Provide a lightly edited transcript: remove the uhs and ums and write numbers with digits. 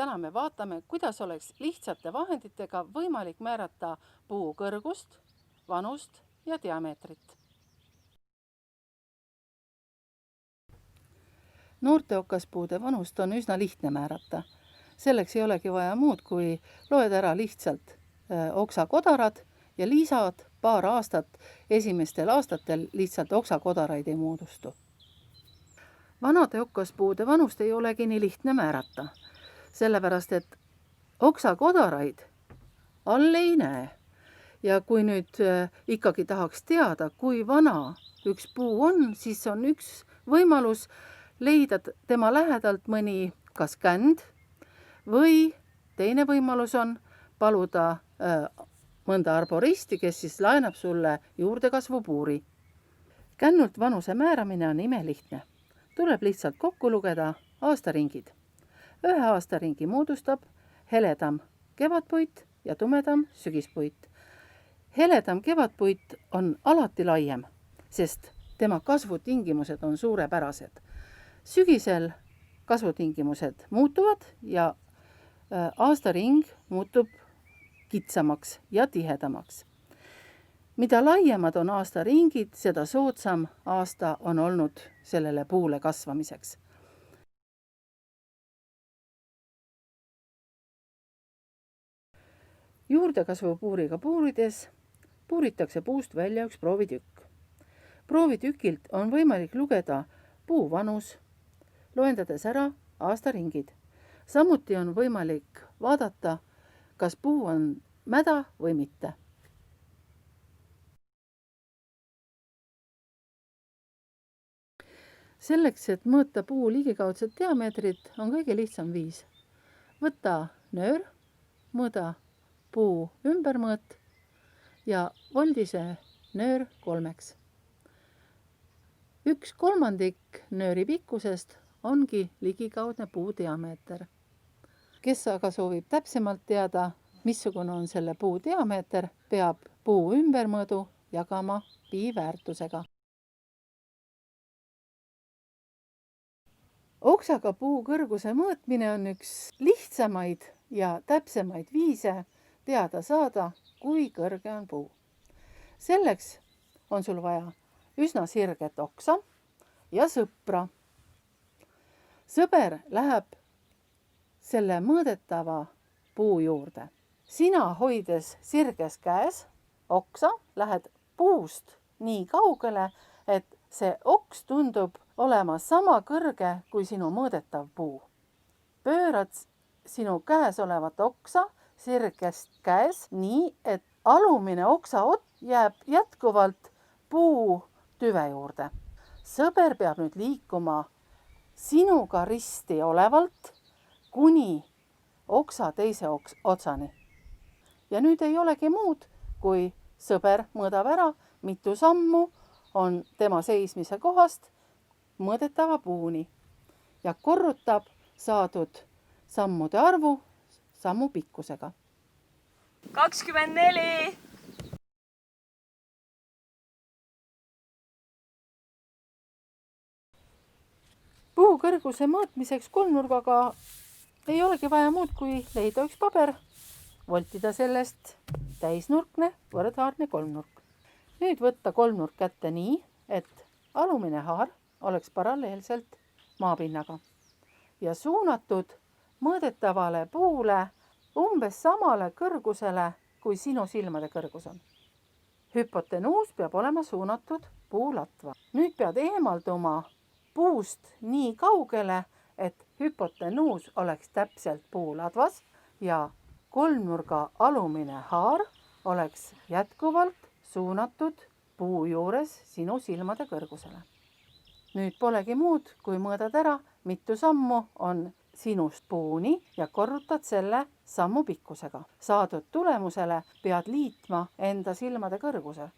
täna me vaatame, kuidas oleks lihtsate vahenditega võimalik määrata puu kõrgust, vanust ja diameetrit. Noorte okaspuude vanust on üsna lihtne määrata. Selleks ei olegi vaja muud, kui loed ära lihtsalt oksakodarad ja lisad paar aastat. Esimestel aastatel lihtsalt oksakodaraid ei moodustu. Vanade okaspuude vanust ei olegi nii lihtne määrata, sellepärast et oksakodaraid all ei näe. Ja kui nüüd ikkagi tahaks teada, kui vana üks puu on, siis on üks võimalus leida tema lähedalt mõni kas känd või teine võimalus on paluda mõnda arboristi, kes siis laenab sulle juurdekasvupuuri. Kännult vanuse määramine on imelihtne. Tuleb lihtsalt kokku lugeda aastaringid. Ühe aastaringi moodustab heledam kevadpuit ja tumedam sügispuit. Heledam kevadpuit on alati laiem, sest tema kasvutingimused on suurepärased. Sügisel kasvutingimused muutuvad ja aastaring muutub kitsamaks ja tihedamaks. Mida laiemad on aastaringid, seda soodsam aasta on olnud sellele puule kasvamiseks. Juurdekasvupuuriga puurides puuritakse puust välja üks proovitükk. Proovitükilt on võimalik lugeda puu vanus, loendades ära aastaringid. Samuti on võimalik vaadata, kas puu on mäda või mitte. Selleks, et mõõta puu ligikaudset diameetrit, on kõige lihtsam viis. Võta nöör, mõõda puu ümbermõõt ja voldise nöör 3. 1/3 nööri pikkusest ongi ligikaudne puu diameeter. Kes aga soovib täpsemalt teada, missugune on selle puu diameeter, peab puu ümbermõõdu jagama pi-väärtusega. Oksaga puu kõrguse mõõtmine on üks lihtsamaid ja täpsemaid viise teada saada, kui kõrge on puu. Selleks on sul vaja üsna sirget oksa ja sõpra. Sõber läheb selle mõõdetava puu juurde. Sina hoides sirges käes oksa, lähed puust nii kaugele, et see oks tundub olema sama kõrge kui sinu mõõdetav puu. Pöörad sinu käes olevat oksa sirgest käes nii, et alumine oksaott jääb jätkuvalt puu tüve juurde. Sõber peab nüüd liikuma sinuga risti olevalt kuni oksa teise otsani. Ja nüüd ei olegi muud, kui sõber mõõdab ära, mitu sammu on tema seismise kohast mõõdetava puuni ja korrutab saadud sammude arvu sammu pikkusega. 24! Puu kõrguse mõõtmiseks kolmnurgaga ei olegi vaja muud, kui leida üks paber, voltida sellest täisnurkne võrdhaarne kolmnurk. Nüüd võtta kolmnurk kätte nii, et alumine haar oleks paralleelselt maapinnaga ja suunatud mõõdetavale puule umbes samale kõrgusele, kui sinu silmade kõrgus on. Hüpotenuus peab olema suunatud puulatva. Nüüd pead eemalduma puust nii kaugele, et hüpotenuus oleks täpselt puuladvas ja kolmnurga alumine haar oleks jätkuvalt suunatud puu juures sinu silmade kõrgusele. Nüüd polegi muud, kui mõõdad ära, mitu sammu on sinust puuni ja korrutad selle sammu pikkusega. Saadud tulemusele pead liitma enda silmade kõrguse.